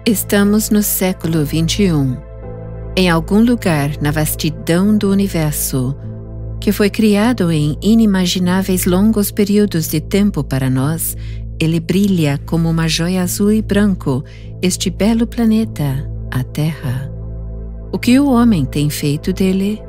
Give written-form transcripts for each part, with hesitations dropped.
Estamos no século XXI. Em algum lugar na vastidão do universo, que foi criado em inimagináveis longos períodos de tempo para nós, ele brilha como uma joia azul e branco, este belo planeta, a Terra. O que o homem tem feito dele?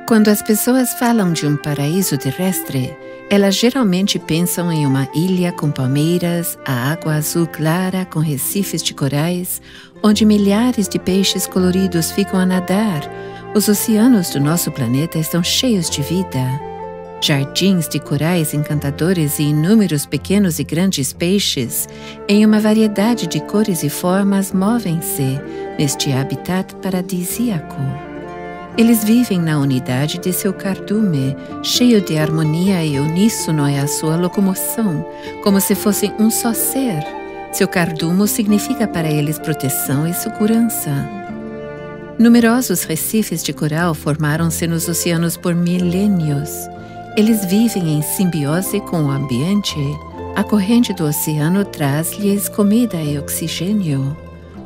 Quando as pessoas falam de um paraíso terrestre, elas geralmente pensam em uma ilha com palmeiras, a água azul clara com recifes de corais, onde milhares de peixes coloridos ficam a nadar. Os oceanos do nosso planeta estão cheios de vida. Jardins de corais encantadores e inúmeros pequenos e grandes peixes, em uma variedade de cores e formas, movem-se neste habitat paradisíaco. Eles vivem na unidade de seu cardume, cheio de harmonia e uníssono é a sua locomoção, como se fossem um só ser. Seu cardume significa para eles proteção e segurança. Numerosos recifes de coral formaram-se nos oceanos por milênios. Eles vivem em simbiose com o ambiente. A corrente do oceano traz-lhes comida e oxigênio.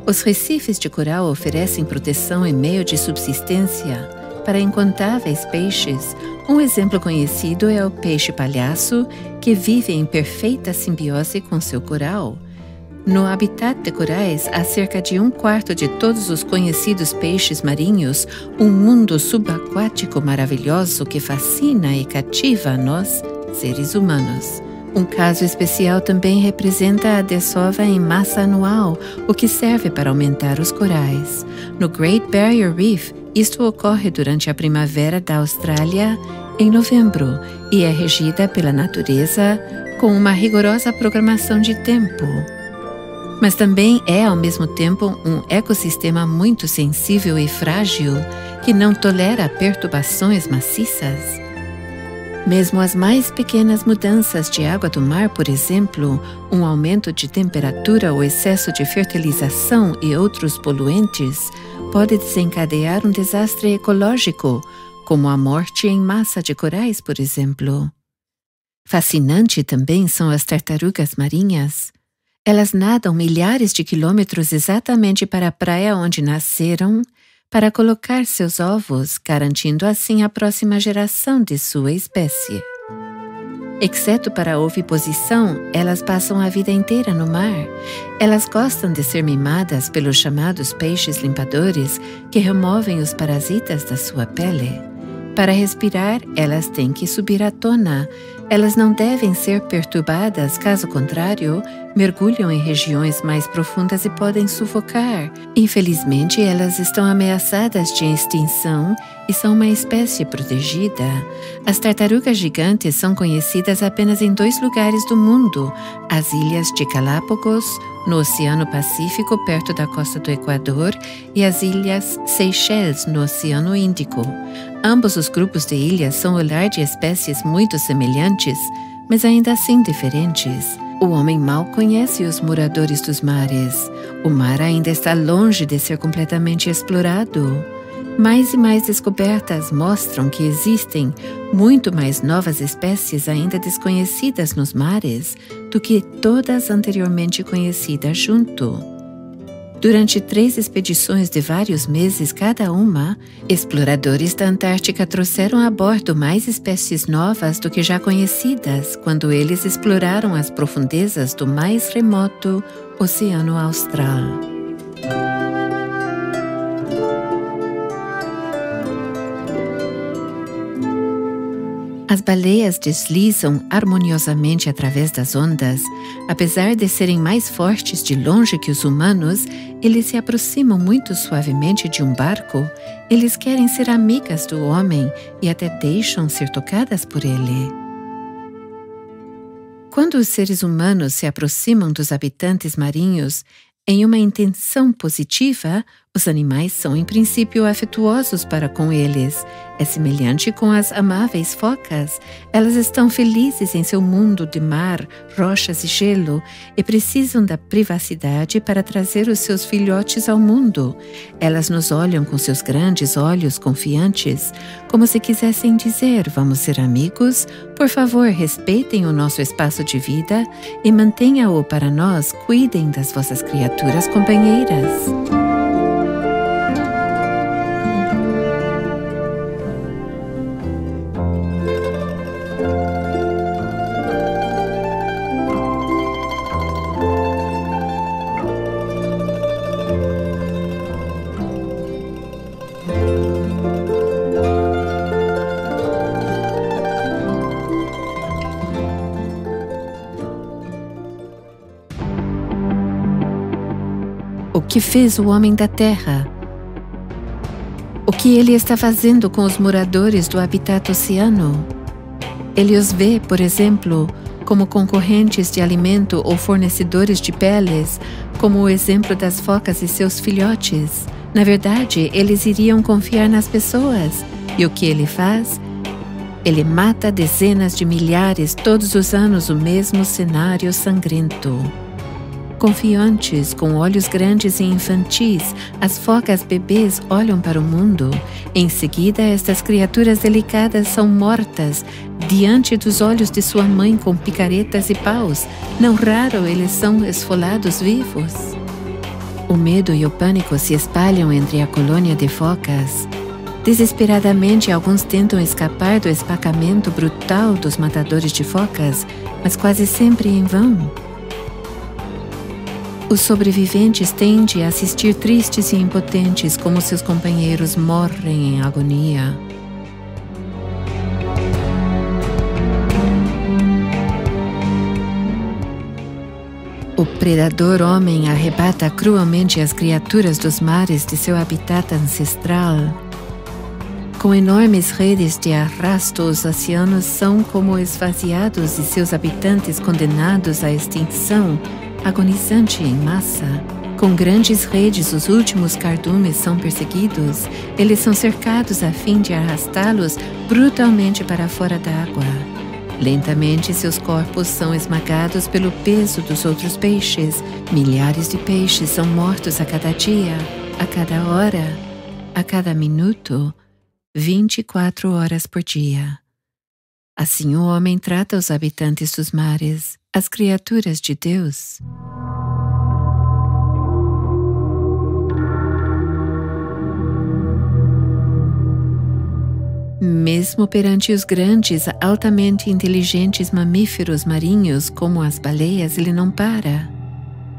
Os recifes de coral oferecem proteção e meio de subsistência para incontáveis peixes. Um exemplo conhecido é o peixe-palhaço, que vive em perfeita simbiose com seu coral. No habitat de corais, há cerca de 1/4 de todos os conhecidos peixes marinhos, um mundo subaquático maravilhoso que fascina e cativa a nós, seres humanos. Um caso especial também representa a desova em massa anual, o que serve para aumentar os corais. No Great Barrier Reef, isto ocorre durante a primavera da Austrália, em novembro, e é regida pela natureza com uma rigorosa programação de tempo. Mas também é, ao mesmo tempo, um ecossistema muito sensível e frágil, que não tolera perturbações maciças. Mesmo as mais pequenas mudanças de água do mar, por exemplo, um aumento de temperatura ou excesso de fertilização e outros poluentes, pode desencadear um desastre ecológico, como a morte em massa de corais, por exemplo. Fascinante também são as tartarugas marinhas. Elas nadam milhares de quilômetros exatamente para a praia onde nasceram, para colocar seus ovos, garantindo assim a próxima geração de sua espécie. Exceto para a oviposição, elas passam a vida inteira no mar. Elas gostam de ser mimadas pelos chamados peixes limpadores, que removem os parasitas da sua pele. Para respirar, elas têm que subir à tona. Elas não devem ser perturbadas, caso contrário, mergulham em regiões mais profundas e podem sufocar. Infelizmente, elas estão ameaçadas de extinção e são uma espécie protegida. As tartarugas gigantes são conhecidas apenas em 2 lugares do mundo: as Ilhas de Galápagos, no Oceano Pacífico, perto da costa do Equador, e as Ilhas Seychelles, no Oceano Índico. Ambos os grupos de ilhas são o lar de espécies muito semelhantes, mas ainda assim diferentes. O homem mal conhece os moradores dos mares. O mar ainda está longe de ser completamente explorado. Mais e mais descobertas mostram que existem muito mais novas espécies ainda desconhecidas nos mares do que todas anteriormente conhecidas junto. Durante 3 expedições de vários meses cada uma, exploradores da Antártica trouxeram a bordo mais espécies novas do que já conhecidas quando eles exploraram as profundezas do mais remoto Oceano Austral. As baleias deslizam harmoniosamente através das ondas. Apesar de serem mais fortes de longe que os humanos, eles se aproximam muito suavemente de um barco. Eles querem ser amigas do homem e até deixam ser tocadas por ele. Quando os seres humanos se aproximam dos habitantes marinhos em uma intenção positiva, os animais são em princípio afetuosos para com eles. É semelhante com as amáveis focas. Elas estão felizes em seu mundo de mar, rochas e gelo e precisam da privacidade para trazer os seus filhotes ao mundo. Elas nos olham com seus grandes olhos confiantes, como se quisessem dizer: vamos ser amigos? Por favor, respeitem o nosso espaço de vida e mantenham-o para nós. Cuidem das vossas criaturas companheiras. O que fez o homem da terra? O que ele está fazendo com os moradores do habitat oceano? Ele os vê, por exemplo, como concorrentes de alimento ou fornecedores de peles, como o exemplo das focas e seus filhotes. Na verdade, eles iriam confiar nas pessoas. E o que ele faz? Ele mata dezenas de milhares todos os anos, o mesmo cenário sangrento. Confiantes, com olhos grandes e infantis, as focas bebês olham para o mundo. Em seguida, estas criaturas delicadas são mortas diante dos olhos de sua mãe com picaretas e paus. Não raro, eles são esfolados vivos. O medo e o pânico se espalham entre a colônia de focas. Desesperadamente, alguns tentam escapar do espancamento brutal dos matadores de focas, mas quase sempre em vão. Os sobreviventes tendem a assistir tristes e impotentes como seus companheiros morrem em agonia. O predador homem arrebata cruelmente as criaturas dos mares de seu habitat ancestral. Com enormes redes de arrasto, os oceanos são como esvaziados e seus habitantes condenados à extinção agonizante em massa. Com grandes redes, os últimos cardumes são perseguidos. Eles são cercados a fim de arrastá-los brutalmente para fora da água. Lentamente, seus corpos são esmagados pelo peso dos outros peixes. Milhares de peixes são mortos a cada dia, a cada hora, a cada minuto, 24 horas por dia. Assim o homem trata os habitantes dos mares, as criaturas de Deus. Mesmo perante os grandes, altamente inteligentes mamíferos marinhos, como as baleias, ele não para.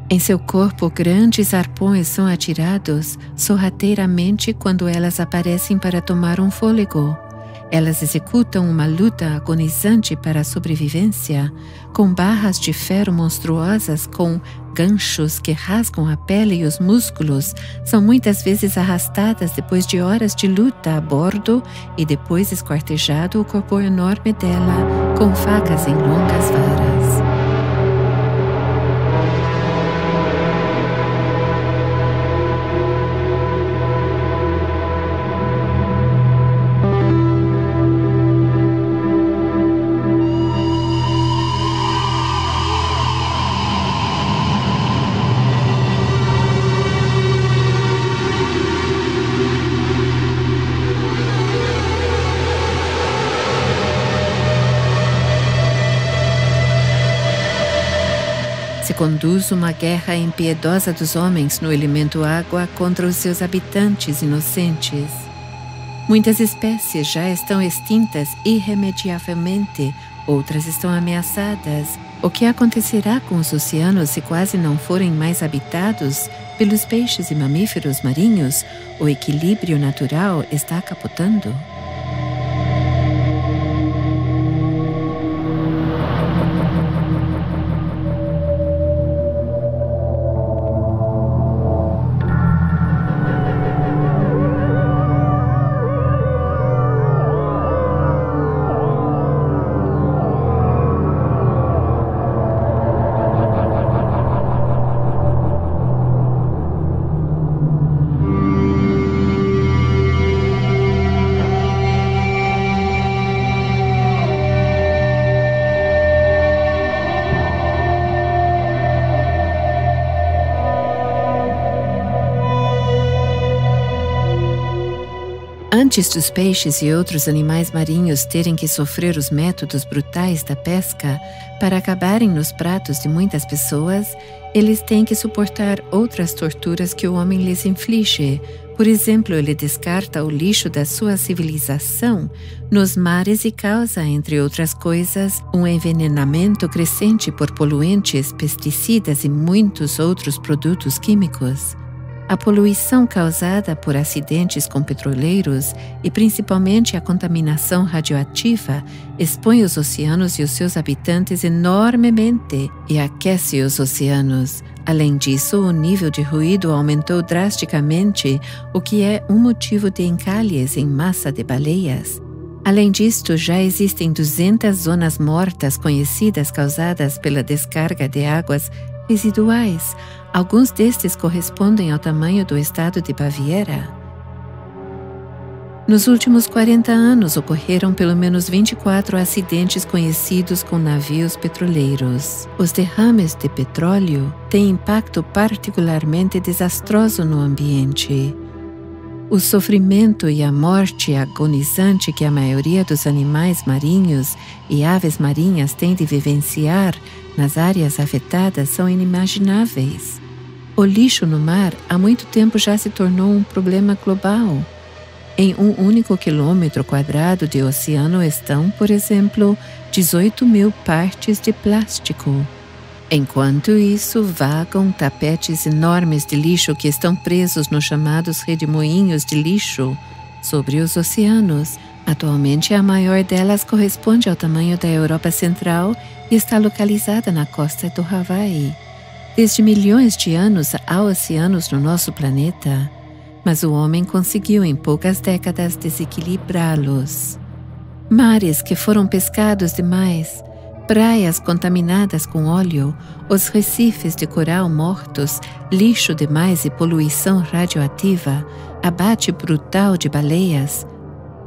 Em seu corpo, grandes arpões são atirados sorrateiramente quando elas aparecem para tomar um fôlego. Elas executam uma luta agonizante para a sobrevivência, com barras de ferro monstruosas com ganchos que rasgam a pele e os músculos. São muitas vezes arrastadas depois de horas de luta a bordo e depois esquartejado o corpo enorme dela com facas em longas varas. Se conduz uma guerra impiedosa dos homens no elemento água contra os seus habitantes inocentes. Muitas espécies já estão extintas irremediavelmente, outras estão ameaçadas. O que acontecerá com os oceanos se quase não forem mais habitados pelos peixes e mamíferos marinhos? O equilíbrio natural está capotando. Antes dos peixes e outros animais marinhos terem que sofrer os métodos brutais da pesca para acabarem nos pratos de muitas pessoas, eles têm que suportar outras torturas que o homem lhes inflige. Por exemplo, ele descarta o lixo da sua civilização nos mares e causa, entre outras coisas, um envenenamento crescente por poluentes, pesticidas e muitos outros produtos químicos. A poluição causada por acidentes com petroleiros e principalmente a contaminação radioativa expõe os oceanos e os seus habitantes enormemente e aquece os oceanos. Além disso, o nível de ruído aumentou drasticamente, o que é um motivo de encalhes em massa de baleias. Além disto, já existem 200 zonas mortas conhecidas causadas pela descarga de águas residuais. Alguns destes correspondem ao tamanho do estado de Baviera. Nos últimos 40 anos, ocorreram pelo menos 24 acidentes conhecidos com navios petroleiros. Os derrames de petróleo têm impacto particularmente desastroso no ambiente. O sofrimento e a morte agonizante que a maioria dos animais marinhos e aves marinhas tem de vivenciar nas áreas afetadas são inimagináveis. O lixo no mar há muito tempo já se tornou um problema global. Em um único quilômetro quadrado de oceano estão, por exemplo, 18.000 partes de plástico. Enquanto isso, vagam tapetes enormes de lixo que estão presos nos chamados redemoinhos de lixo sobre os oceanos. Atualmente, a maior delas corresponde ao tamanho da Europa Central e está localizada na costa do Havaí. Desde milhões de anos há oceanos no nosso planeta, mas o homem conseguiu em poucas décadas desequilibrá-los. Mares que foram pescados demais, praias contaminadas com óleo, os recifes de coral mortos, lixo demais e poluição radioativa, abate brutal de baleias.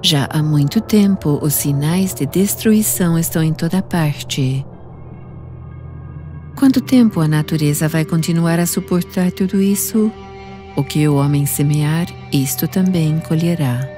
Já há muito tempo, os sinais de destruição estão em toda parte. Quanto tempo a natureza vai continuar a suportar tudo isso? O que o homem semear, isto também colherá.